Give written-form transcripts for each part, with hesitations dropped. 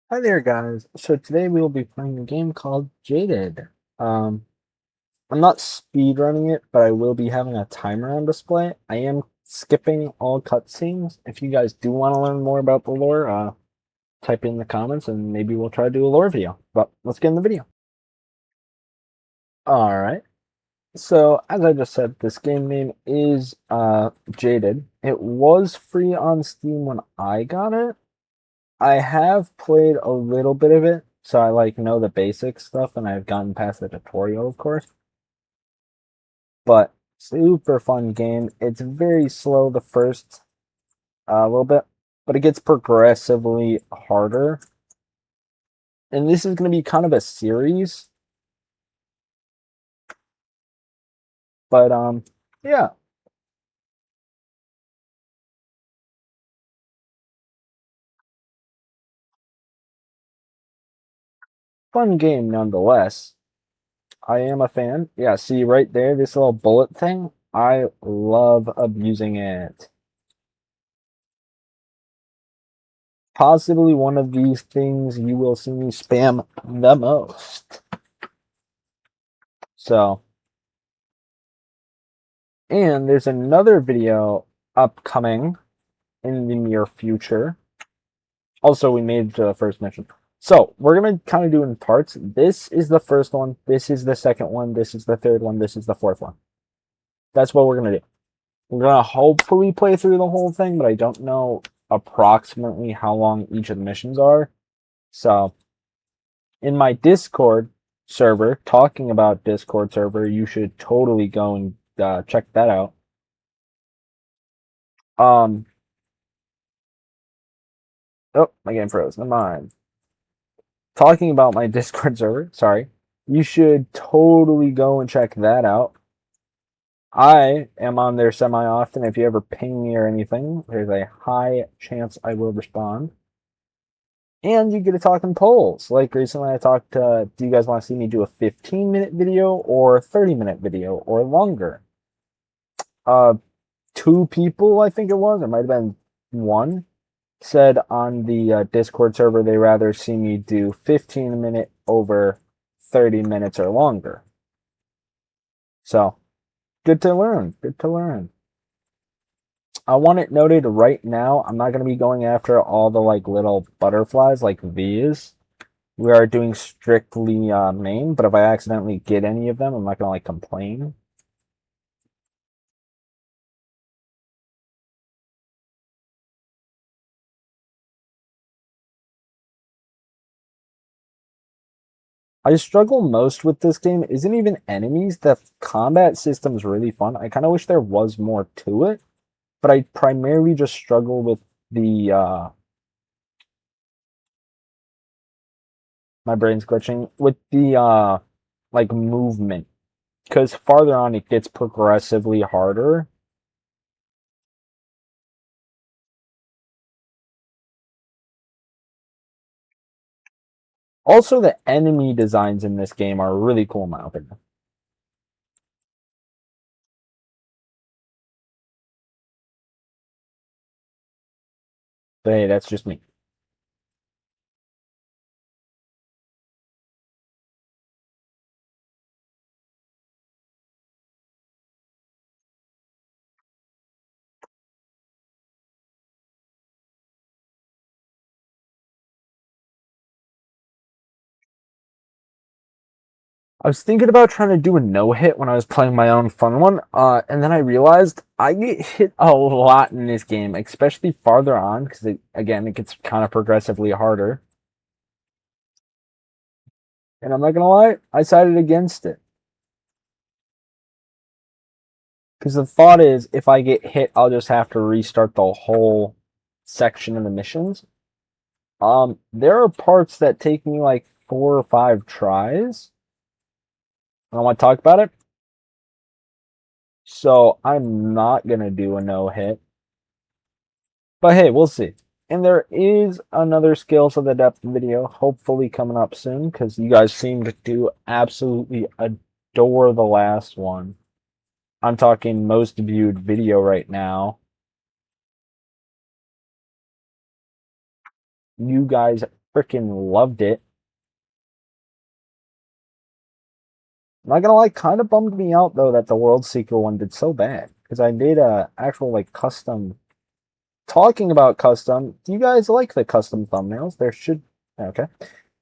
Hi there, guys. So today we will be playing a game called Jaded. Um, I'm not speed running it, but I will be having a timer on display. I am skipping all cutscenes. If you guys do want to learn more about the lore, type in the comments and maybe we'll try to do a lore video. But let's get in the video. All right. So as I just said, this game name is Jaded. It was free on Steam when I got it. I have played a little bit of it, so I know the basic stuff, and I've gotten past the tutorial, of course. But super fun game. It's very slow the first little bit, but it gets progressively harder. And this is going to be kind of a series, but yeah, fun game nonetheless. I am a fan. Yeah, see right there, this little bullet thing. I love abusing it. Possibly one of these things you will see me spam the most. So, and there's another video upcoming in the near future. Also, we made the first mission. So, we're going to kind of do it in parts. This is the first one. This is the second one. This is the third one. This is the fourth one. That's what we're going to do. We're going to hopefully play through the whole thing, but I don't know approximately how long each of the missions are. So, in my Discord server, talking about Discord server, you should totally go and check that out. Um, oh, my game froze. Never mind. Talking about my Discord server, sorry, you should totally go and check that out. I am on there semi often. If you ever ping me or anything, there's a high chance I will respond. And you get to talk in polls. Like recently, I talked to, do you guys want to see me do a 15-minute video or a 30-minute video or longer? Uh, Two people, I think it was, it might have been one, said on the Discord server they rather see me do 15-minute over 30 minutes or longer. So, good to learn. Good to learn. I want it noted right now, I'm not going to be going after all the little butterflies like these. We are doing strictly main, but if I accidentally get any of them, I'm not going to complain. I struggle most with this game isn't even enemies. The combat system is really fun. I kind of wish there was more to it, but I primarily just struggle with the my brain's glitching with the movement because farther on it gets progressively harder. Also, the enemy designs in this game are really cool, in my opinion. But hey, that's just me. I was thinking about trying to do a no hit when I was playing my own fun one, and then I realized I get hit a lot in this game, especially farther on, because again, it gets kind of progressively harder. And I'm not gonna lie, I sided against it. Because the thought is, if I get hit, I'll just have to restart the whole section of the missions. There are parts that take me like 4 or 5 tries. I want to talk about it. So I'm not gonna do a no hit. But hey, we'll see. And there is another Scales of the Depth video, hopefully coming up soon, because you guys seem to do absolutely adore the last one. I'm talking most viewed video right now. You guys freaking loved it. I'm not gonna lie, kind of bummed me out though that the World Seeker one did so bad because I made a actual like custom. Talking about custom, do you guys like the custom thumbnails? There should okay.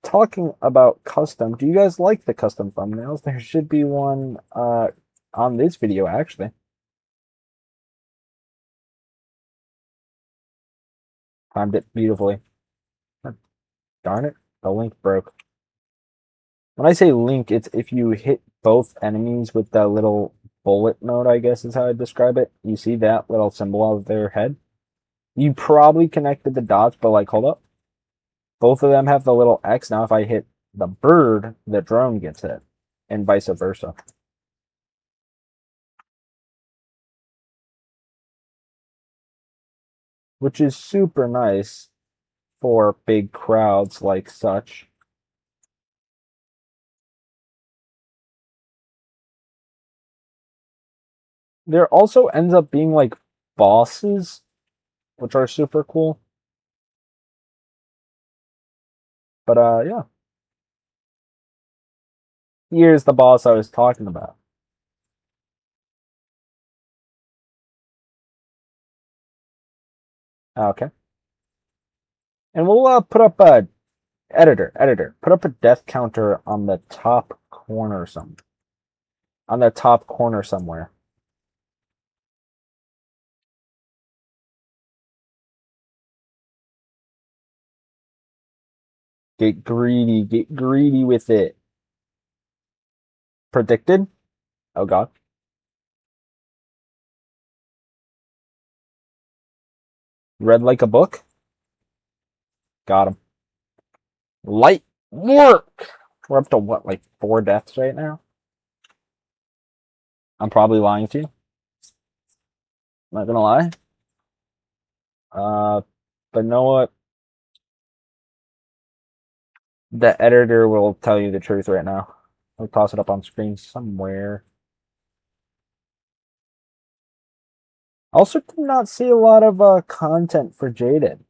Talking about custom, do you guys like the custom thumbnails? There should be one on this video actually. Timed it beautifully. Darn it, the link broke. When I say link, it's if you hit both enemies with that little bullet mode, I guess is how I describe it. You see that little symbol of their head? You probably connected the dots, but like, hold up. Both of them have the little X. Now if I hit the bird, the drone gets hit, and vice versa. Which is super nice for big crowds like such. There also ends up being like bosses, which are super cool. But yeah. Here's the boss I was talking about. Okay. And we'll put up a editor, put up a death counter on the top corner somewhere. Get greedy with it. Predicted? Oh god. Read like a book? Got him. Light work! We're up to what, like 4 deaths right now? I'm probably lying to you. Not gonna lie. Uh, but know what? The editor will tell you the truth right now. I'll toss it up on screen somewhere. Also, did not see a lot of content for Jaded.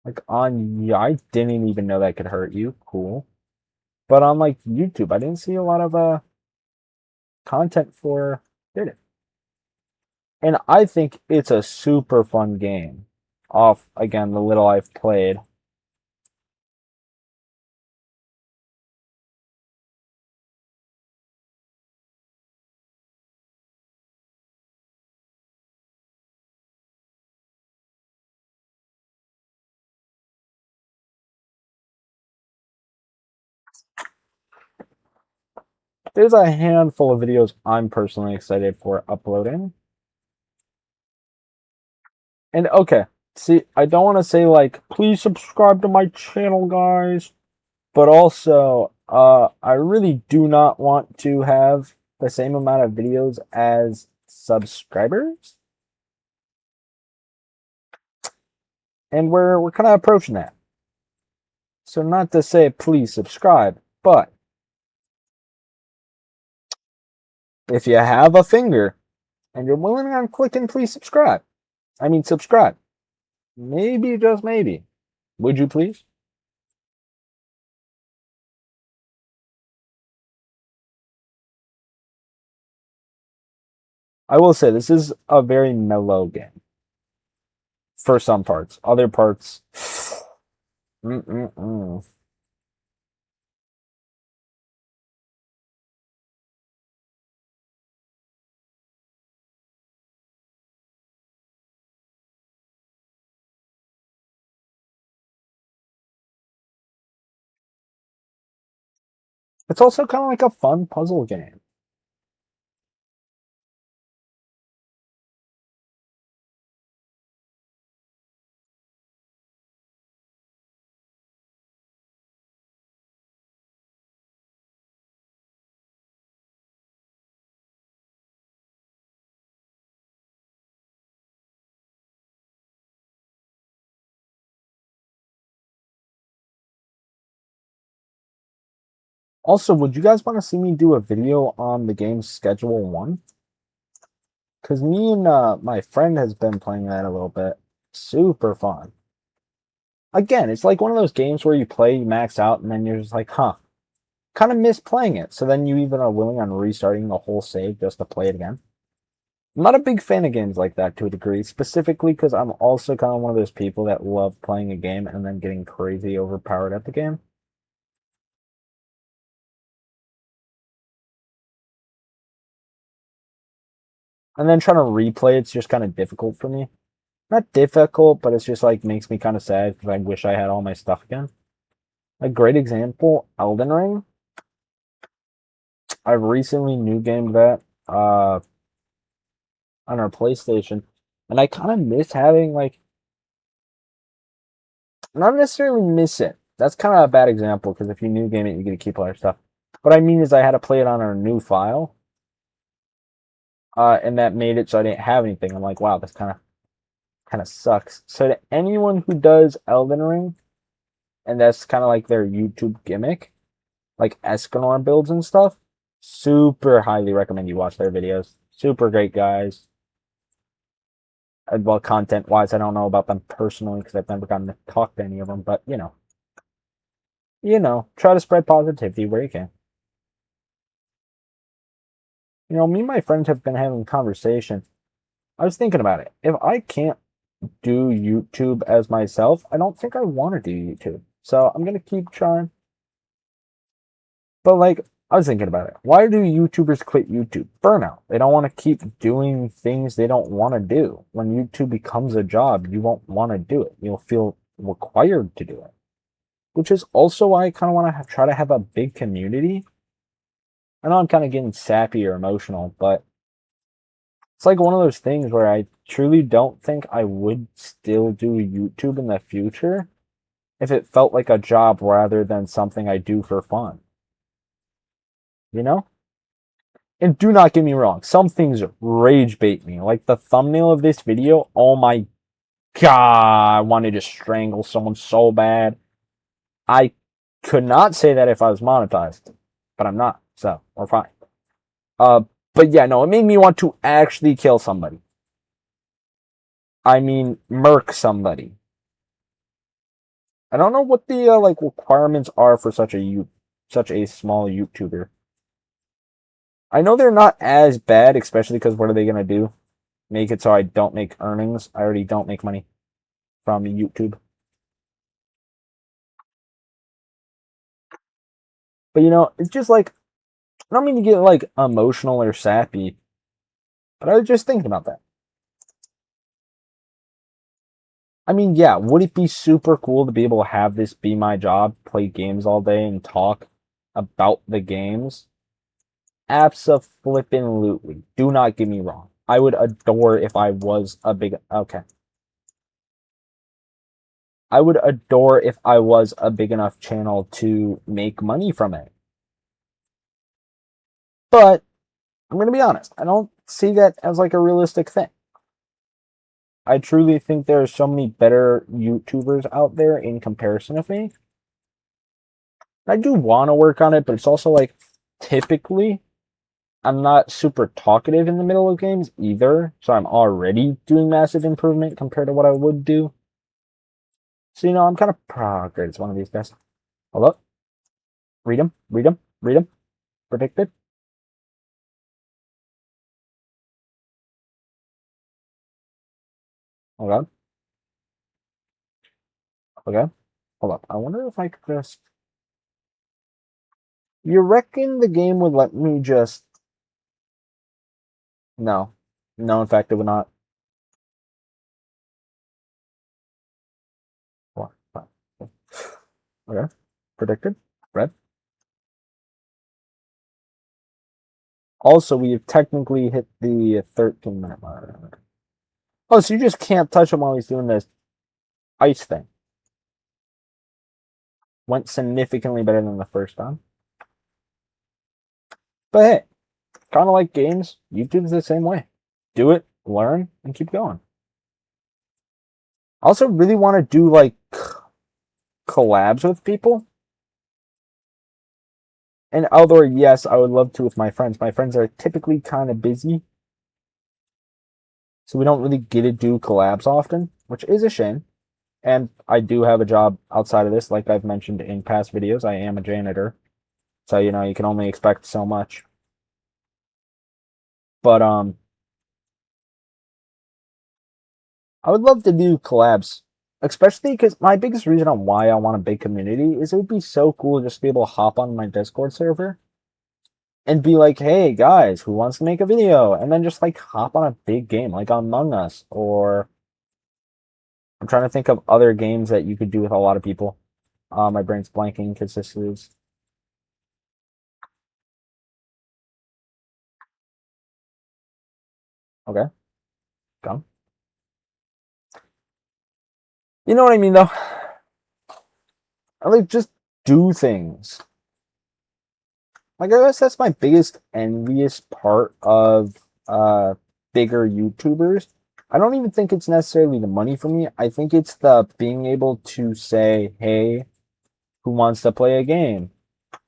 Like on, I didn't even know that could hurt you. Cool. But on like YouTube, I didn't see a lot of content for Jaded. And I think it's a super fun game. Off again, the little I've played. There's a handful of videos I'm personally excited for uploading. And okay, see, I don't want to say like, please subscribe to my channel, guys. But also, I really do not want to have the same amount of videos as subscribers. And we're kind of approaching that. So not to say please subscribe, but if you have a finger and you're willing on clicking please subscribe. I mean subscribe. Maybe, just maybe. Would you please? I will say this is a very mellow game. For some parts. Other parts. Mm-mm-mm. It's also kind of like a fun puzzle game. Also, would you guys want to see me do a video on the game's Schedule 1? Because me and my friend has been playing that a little bit. Super fun. Again, it's like one of those games where you play, you max out, and then you're just like, huh, kind of miss playing it. So then you even are willing on restarting the whole save just to play it again. I'm not a big fan of games like that to a degree, specifically because I'm also kind of one of those people that love playing a game and then getting crazy overpowered at the game. And then trying to replay it's just kind of difficult for me. Not difficult, but it's just like makes me kind of sad because I wish I had all my stuff again. A great example, Elden Ring. I've recently new gamed that on our PlayStation, and I kind of miss having like not necessarily miss it. That's kind of a bad example because if you new game it, you get to keep all your stuff. What I mean is I had to play it on our new file, and that made it so I didn't have anything. I'm like, wow, this kind of sucks. So to anyone who does Elden Ring, and that's kind of like their YouTube gimmick, like Escanor builds and stuff, super highly recommend you watch their videos. Super great guys. Well, content wise, I don't know about them personally because I've never gotten to talk to any of them, but try to spread positivity where you can. Me and my friends have been having conversation. I was thinking about it. If I can't do YouTube as myself, I don't think I want to do YouTube. So I'm gonna keep trying. But like, I was thinking about it. Why do YouTubers quit YouTube? Burnout. They don't want to keep doing things they don't want to do. When YouTube becomes a job, you won't want to do it. You'll feel required to do it. Which is also why I kind of want to try to have a big community. I know I'm kind of getting sappy or emotional, but it's like one of those things where I truly don't think I would still do YouTube in the future if it felt like a job rather than something I do for fun. You know? And do not get me wrong, some things rage bait me. Like the thumbnail of this video, oh my god, I wanted to strangle someone so bad. I could not say that if I was monetized, but I'm not, so we're fine. Uh, but yeah, no, it made me want to actually kill somebody. I mean, murk somebody. I don't know what the like requirements are for such a small YouTuber. I know they're not as bad, especially because what are they gonna do? Make it so I don't make earnings? I already don't make money from YouTube. But it's just like I don't mean to get like emotional or sappy, but I was just thinking about that. I mean, yeah, would it be super cool to be able to have this be my job, play games all day and talk about the games? Abso-flippin-lutely. Do not get me wrong. I would adore if I was a big okay. I would adore if I was a big enough channel to make money from it. But I'm going to be honest, I don't see that as like a realistic thing. I truly think there are so many better YouTubers out there in comparison of me. I do want to work on it, but it's also like typically I'm not super talkative in the middle of games either, so I'm already doing massive improvement compared to what I would do. So, I'm kind of progress one of these guys. Hello? Read them, read them, read them. Predicted. Hold on. Okay. Hold up. I wonder if I could just. You reckon the game would let me just. No. No, in fact, it would not. Four, five. Okay. Predicted. Red. Also, we have technically hit the 13-minute mark. Oh, so you just can't touch him while he's doing this ice thing. Went significantly better than the first time. But hey, kind of like games, YouTube's the same way. Do it, learn, and keep going. I also really want to do like collabs with people. And although, yes, I would love to with my friends. My friends are typically kind of busy. So we don't really get to do collabs often, which is a shame. And I do have a job outside of this, like I've mentioned in past videos. I am a janitor. So, you can only expect so much. But I would love to do collabs, especially because my biggest reason on why I want a big community is it would be so cool just to be able to hop on my Discord server and be like, hey guys, who wants to make a video? And then just like hop on a big game like Among Us, or I'm trying to think of other games that you could do with a lot of people. My brain's blanking because this is okay. Come. You know what I mean though? I like just do things. Like I guess that's my biggest envious part of bigger YouTubers. I don't even think it's necessarily the money for me. I think it's the being able to say, "Hey, who wants to play a game?"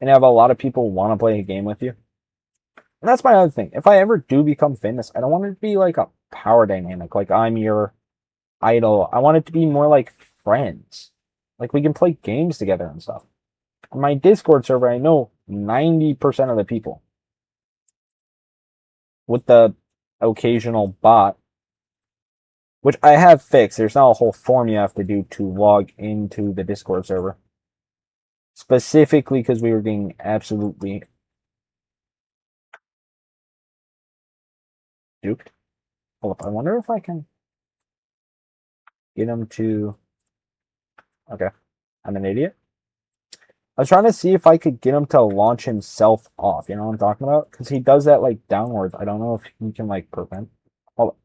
and have a lot of people want to play a game with you. And that's my other thing. If I ever do become famous, I don't want it to be like a power dynamic, like I'm your idol. I want it to be more like friends. Like we can play games together and stuff. On my Discord server, I know 90% of the people, with the occasional bot, which I have fixed. There's now a whole form you have to do to log into the Discord server. Specifically because we were getting absolutely duped. Hold up, I wonder if I can get him to... Okay, I'm an idiot. I was trying to see if I could get him to launch himself off. You know what I'm talking about? Because he does that, like, downwards. I don't know if he can, like, prevent... Hold up.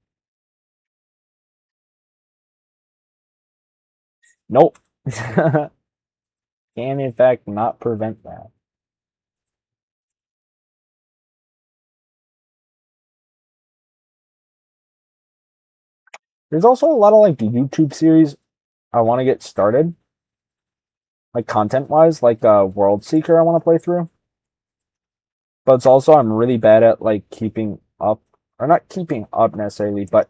Nope. Can, in fact, not prevent that. There's also a lot of, like, YouTube series I want to get started. Like, content-wise. Like, World Seeker I want to play through. But it's also, I'm really bad at, like, keeping up. Or not keeping up, necessarily, but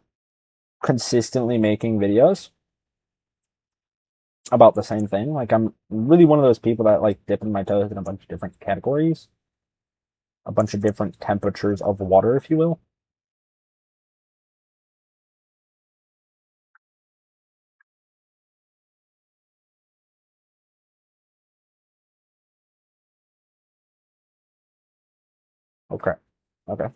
consistently making videos about the same thing. Like I'm really one of those people that like dipping my toes in a bunch of different categories, a bunch of different temperatures of water, if you will. Okay. Okay.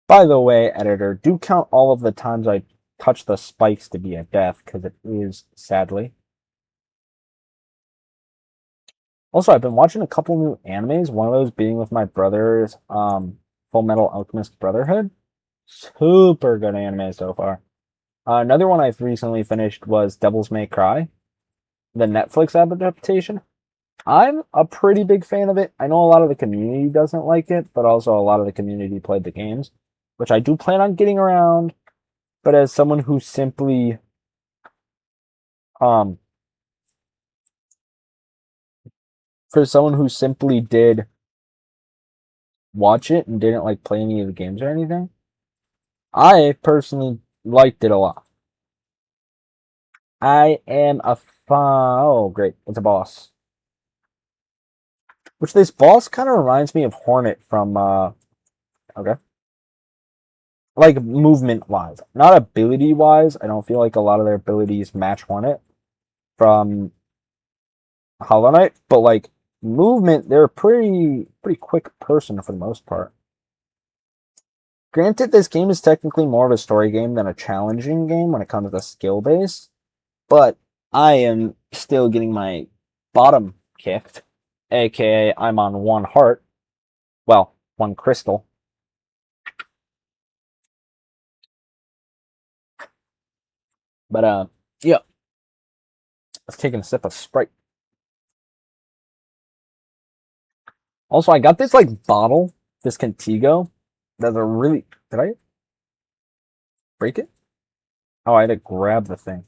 By the way, editor, do count all of the times I touch the spikes to be a death, because it is, sadly. Also, I've been watching a couple new animes, one of those being with my brother's Full Metal Alchemist Brotherhood. Super good anime so far. Another one I've recently finished was Devil's May Cry, the Netflix adaptation. I'm a pretty big fan of it. I know a lot of the community doesn't like it, but also a lot of the community played the games, which I do plan on getting around. But as someone who simply, um, for someone who simply did watch it and didn't like play any of the games or anything, I personally liked it a lot. I am a fan. Oh, great! It's a boss. Which this boss kind of reminds me of Hornet from. Okay. Like movement wise, not ability wise. I don't feel like a lot of their abilities match Hornet from Hollow Knight, but like movement, they're a pretty quick person for the most part. Granted, this game is technically more of a story game than a challenging game when it comes to skill base, but I am still getting my bottom kicked, aka I'm on one heart, well, one crystal. But yeah, I was taking a sip of Sprite. Also, I got this like bottle, this Contigo. That's a really. Did I break it? Oh, I had to grab the thing.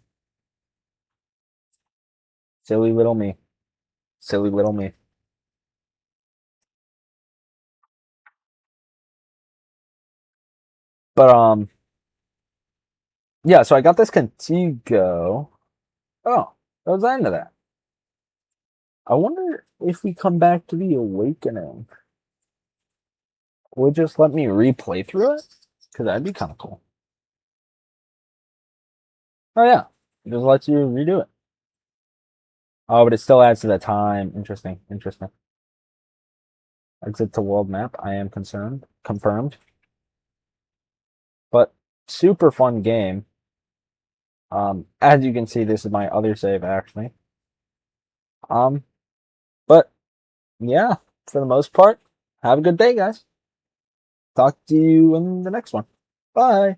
Silly little me. Silly little me. But yeah, so I got this Contigo. Oh, that was the end of that. I wonder if we come back to the Awakening, will it just let me replay through it? Because that'd be kind of cool. Oh yeah, it just lets you redo it. Oh, but it still adds to the time. Interesting, interesting. Exit to world map. I am concerned. Confirmed. But super fun game. As you can see, this is my other save actually. Um, but yeah, for the most part, have a good day, guys. Talk to you in the next one. Bye.